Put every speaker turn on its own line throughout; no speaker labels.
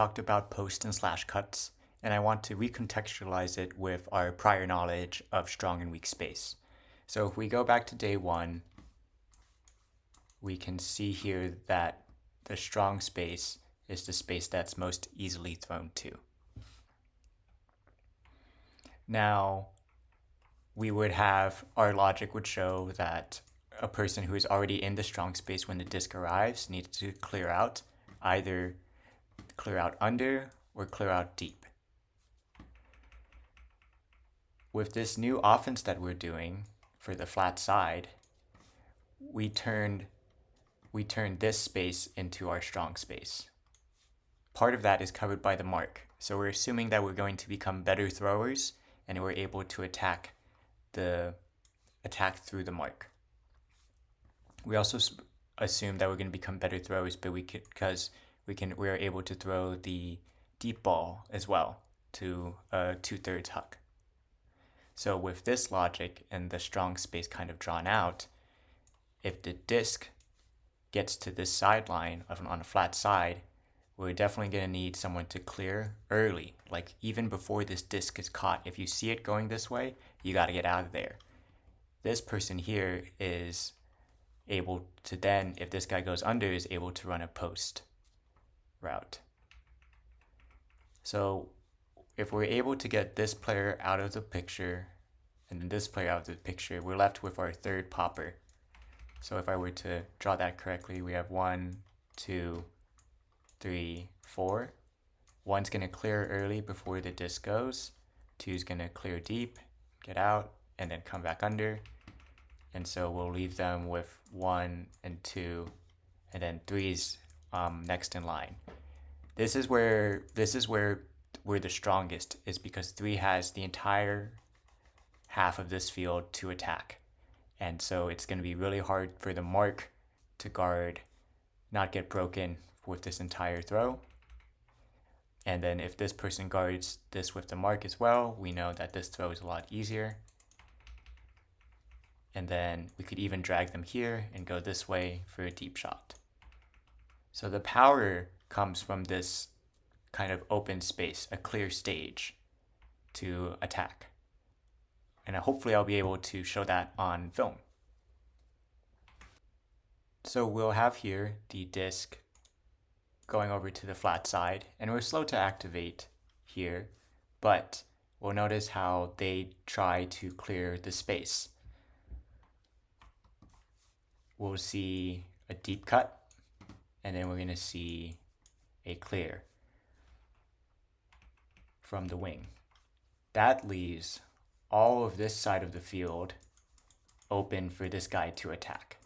talked about post and slash cuts, and I want to recontextualize it with our prior knowledge of strong and weak space. So if we go back to day one, we can see here that the strong space is the space that's most easily thrown to. Now, our logic would show that a person who is already in the strong space when the disk arrives needs to clear out, either clear out under or clear out deep. With this new offense that we're doing for the flat side, we turned this space into our strong space. Part of that is covered by the mark, so we're assuming that we're going to become better throwers and we're able to attack through the mark. We also assume that we're going to become better throwers, but because we are able to throw the deep ball as well to a 2/3 huck. So with this logic and the strong space kind of drawn out, if the disk gets to this sideline on a flat side, we're definitely going to need someone to clear early, like even before this disk is caught. If you see it going this way, you got to get out of there. This person here is able to then, if this guy goes under, is able to run a post route. So if we're able to get this player out of the picture and then this player out of the picture, we're left with our third popper. So if I were to draw that correctly, we have 1, 2, 3, 4. 1's going to clear early before the disc goes. 2's going to clear deep, get out, and then come back under. And so we'll leave them with 1 and 2, and then 3's next in line. This is where we're the strongest, is because 3 has the entire half of this field to attack. And so it's going to be really hard for the mark to guard, not get broken with this entire throw. And then if this person guards this with the mark as well, we know that this throw is a lot easier. And then we could even drag them here and go this way for a deep shot. So the power comes from this kind of open space, a clear stage to attack. And hopefully I'll be able to show that on film. So we'll have here the disk going over to the flat side, and we're slow to activate here, but we'll notice how they try to clear the space. We'll see a deep cut, and then we're going to see a clear from the wing. That leaves all of this side of the field open for this guy to attack.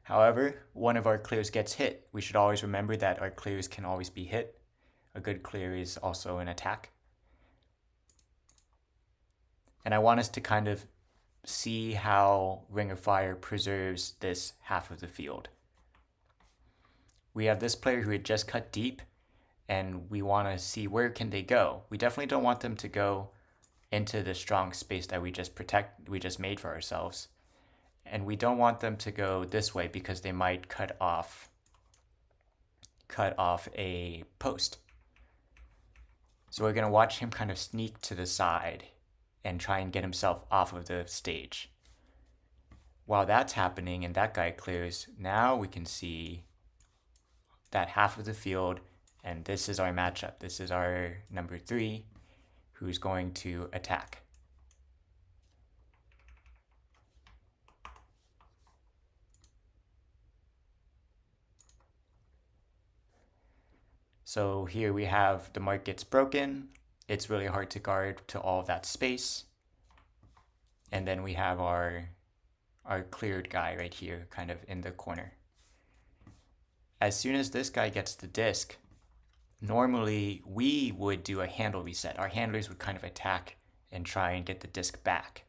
However, one of our clears gets hit. We should always remember that our clears can always be hit. A good clear is also an attack. And I want us to kind of see how Ring of Fire preserves this half of the field. We have this player who had just cut deep, and we want to see where can they go. We definitely don't want them to go into the strong space that we just made for ourselves. And we don't want them to go this way because they might cut off a post. So we're going to watch him kind of sneak to the side and try and get himself off of the stage. While that's happening and that guy clears, now we can see that half of the field, and this is our matchup. This is our number 3 who's going to attack. So here we have the mark gets broken. It's really hard to guard to all of that space. And then we have our cleared guy right here, kind of in the corner. As soon as this guy gets the disc, normally we would do a handle reset. Our handlers would kind of attack and try and get the disc back.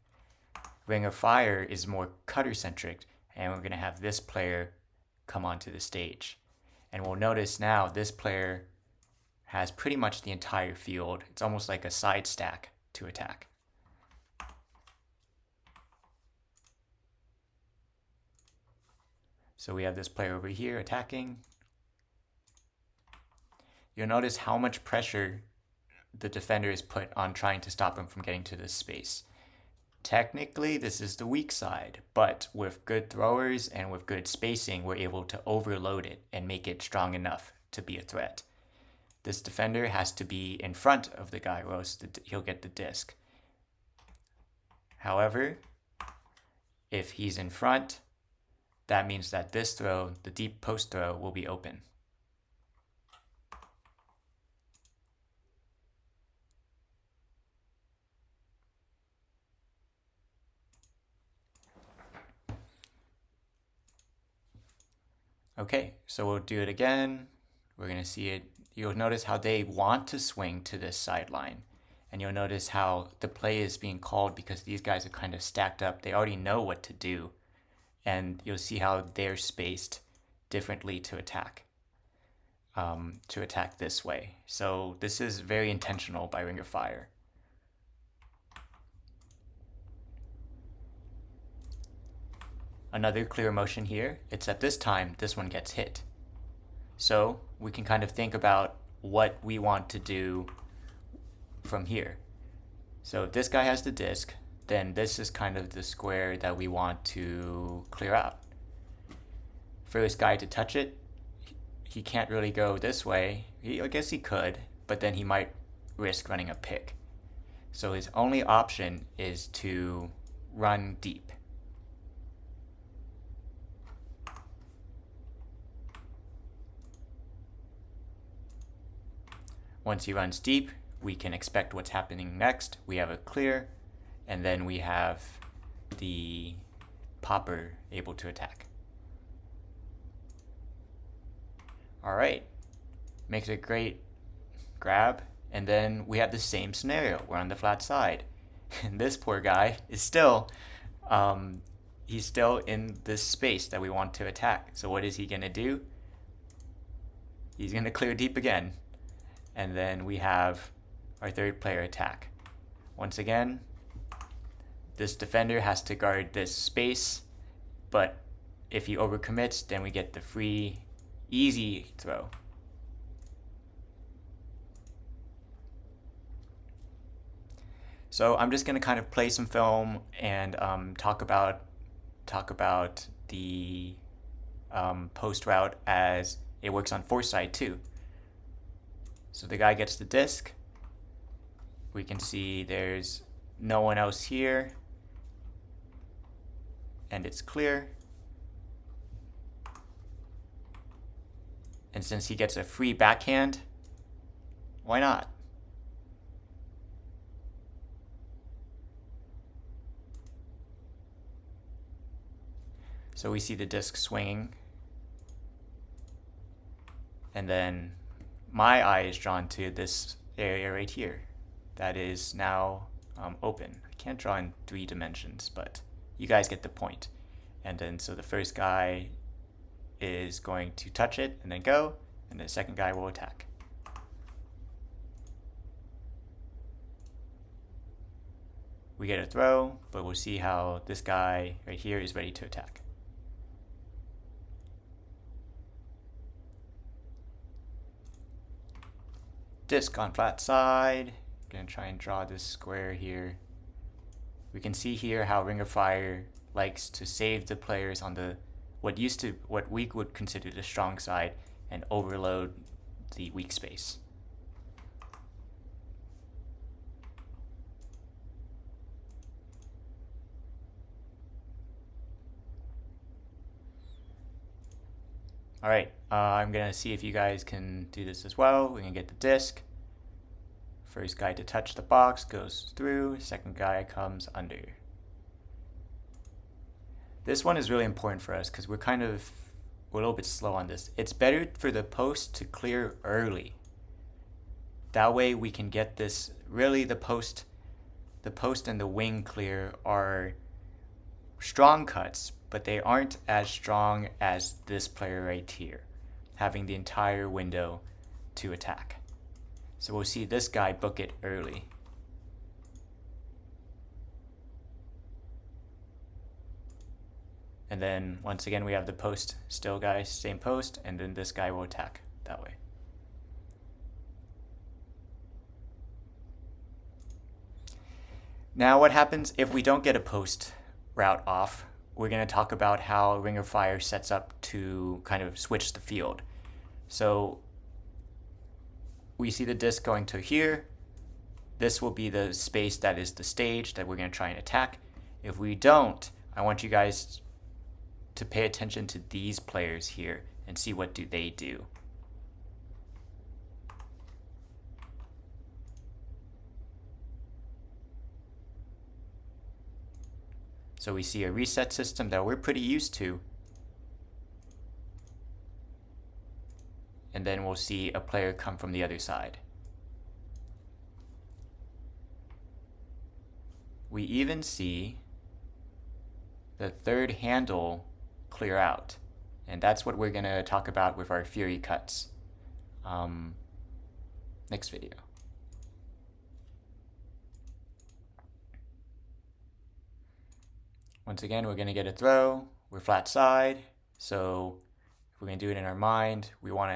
Ring of Fire is more cutter-centric, and we're going to have this player come onto the stage. And we'll notice now this player has pretty much the entire field. It's almost like a side stack to attack. So we have this player over here attacking. You'll notice how much pressure the defender is put on trying to stop him from getting to this space. Technically, this is the weak side, but with good throwers and with good spacing, we're able to overload it and make it strong enough to be a threat. This defender has to be in front of the guy, or else he'll get the disc. However, if he's in front, that means that this throw, the deep post throw, will be open. Okay, so we'll do it again. We're going to see it. You'll notice how they want to swing to this sideline. And you'll notice how the play is being called because these guys are kind of stacked up. They already know what to do. And you'll see how they're spaced differently to attack this way. So this is very intentional by Ring of Fire. Another clear motion here, it's at this time this one gets hit. So we can kind of think about what we want to do from here. So if this guy has the disc, then this is kind of the square that we want to clear out. For this guy to touch it, he can't really go this way. I guess he could, but then he might risk running a pick. So his only option is to run deep. Once he runs deep, we can expect what's happening next. We have a clear, and then we have the popper able to attack. All right, makes a great grab, and then we have the same scenario. We're on the flat side, and this poor guy is still, he's still in this space that we want to attack. So what is he gonna do? He's gonna clear deep again. And then we have our third player attack. Once again, this defender has to guard this space, but if he overcommits, then we get the free, easy throw. So I'm just gonna kind of play some film and talk about the post route as it works on foresight too. So the guy gets the disc. We can see there's no one else here. And it's clear. And since he gets a free backhand, why not? So we see the disc swinging. And then my eye is drawn to this area right here that is now open. I can't draw in 3 dimensions, but you guys get the point. And then so the first guy is going to touch it and then go, and the second guy will attack. We get a throw, but we'll see how this guy right here is ready to attack. Disc on flat side. Gonna try and draw this square here. We can see here how Ring of Fire likes to save the players on the what we would consider the strong side and overload the weak space. All right, I'm gonna see if you guys can do this as well. We're gonna get the disc. First guy to touch the box goes through, second guy comes under. This one is really important for us because we're a little bit slow on this. It's better for the post to clear early. That way we can get this, really the post and the wing clear are strong cuts, but they aren't as strong as this player right here, having the entire window to attack. So we'll see this guy book it early. And then once again, we have the post still guy, same post, and then this guy will attack that way. Now what happens if we don't get a post route off? We're going to talk about how Ring of Fire sets up to kind of switch the field. So we see the disc going to here. This will be the space that is the stage that we're going to try and attack. If we don't, I want you guys to pay attention to these players here and see what do they do. So we see a reset system that we're pretty used to. And then we'll see a player come from the other side. We even see the third handle clear out. And that's what we're going to talk about with our Fury cuts next video. Once again, we're going to get a throw. We're flat side, so if we're going to do it in our mind, we want to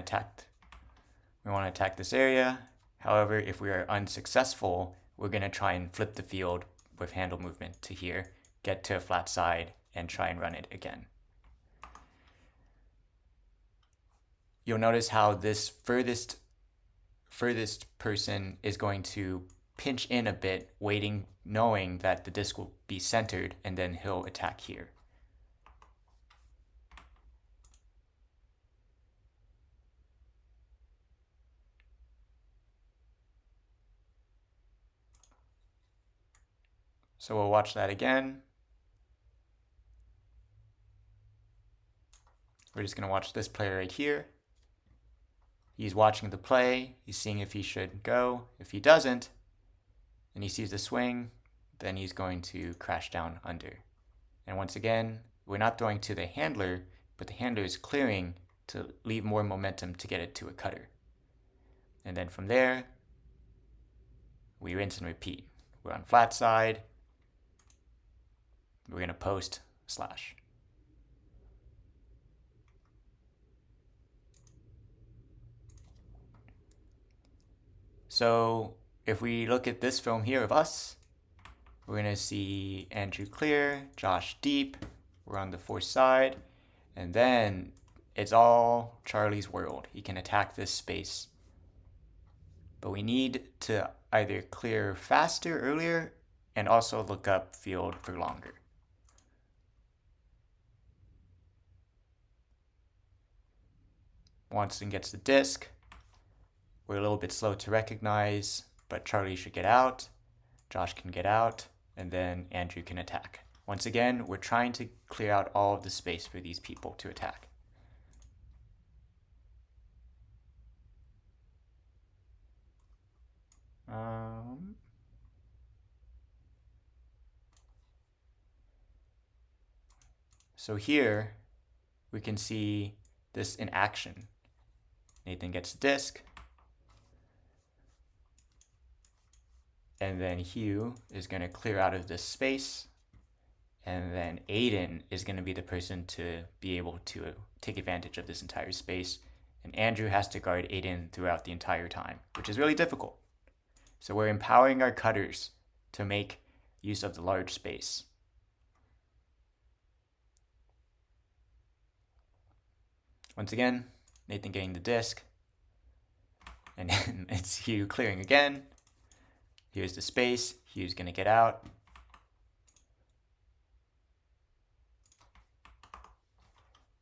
attack this area. However, if we are unsuccessful, we're going to try and flip the field with handle movement to here, get to a flat side, and try and run it again. You'll notice how this furthest person is going to pinch in a bit, waiting, knowing that the disc will be centered, and then he'll attack here. So we'll watch that again. We're just going to watch this player right here. He's watching the play. He's seeing if he should go. If he doesn't, and he sees the swing, then he's going to crash down under. And once again, we're not throwing to the handler, but the handler is clearing to leave more momentum to get it to a cutter. And then from there, we rinse and repeat. We're on flat side. We're going to post slash. So if we look at this film here of us, we're going to see Andrew clear, Josh deep, we're on the fourth side, and then it's all Charlie's world. He can attack this space. But we need to either clear faster earlier and also look up field for longer. Watson gets the disc. We're a little bit slow to recognize, but Charlie should get out, Josh can get out, and then Andrew can attack. Once again, we're trying to clear out all of the space for these people to attack. So here, we can see this in action. Nathan gets the disc. And then Hugh is going to clear out of this space. And then Aiden is going to be the person to be able to take advantage of this entire space. And Andrew has to guard Aiden throughout the entire time, which is really difficult. So we're empowering our cutters to make use of the large space. Once again, Nathan getting the disc. And then it's Hugh clearing again. Here's the space. Hugh's going to get out.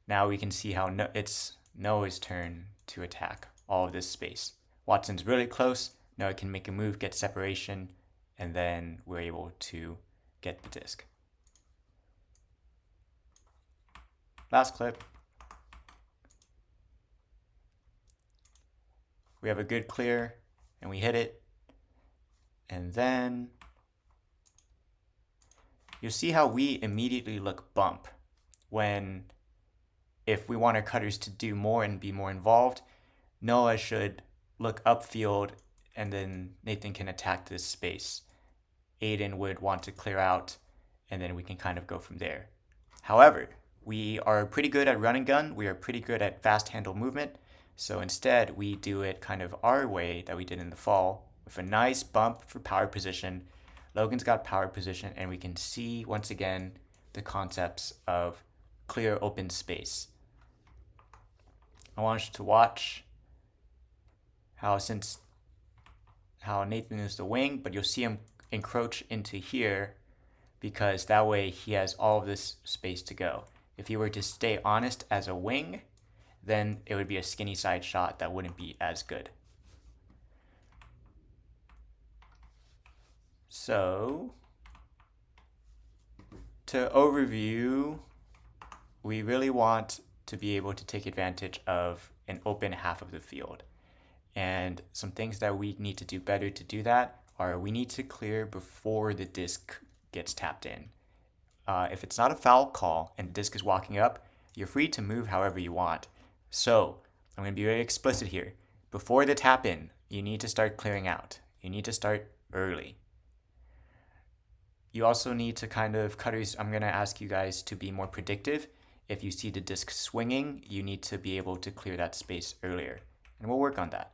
Now we can see how it's Noah's turn to attack all of this space. Watson's really close. Noah can make a move, get separation, and then we're able to get the disc. Last clip. We have a good clear, and we hit it. And then you'll see how we immediately look bump when, if we want our cutters to do more and be more involved, Noah should look upfield and then Nathan can attack this space. Aiden would want to clear out and then we can kind of go from there. However, we are pretty good at run and gun. We are pretty good at fast handle movement. So instead, we do it kind of our way that we did in the fall with a nice bump for power position. Logan's got power position, and we can see once again the concepts of clear open space. I want you to watch how Nathan is the wing, but you'll see him encroach into here because that way he has all of this space to go. If he were to stay honest as a wing, then it would be a skinny side shot that wouldn't be as good. So, to overview, we really want to be able to take advantage of an open half of the field. And some things that we need to do better to do that are we need to clear before the disc gets tapped in. If it's not a foul call and the disc is walking up, you're free to move however you want. So I'm going to be very explicit here. Before the tap in, you need to start clearing out. You need to start early. You also need to kind of, cutters, I'm going to ask you guys to be more predictive. If you see the disc swinging, you need to be able to clear that space earlier. And we'll work on that.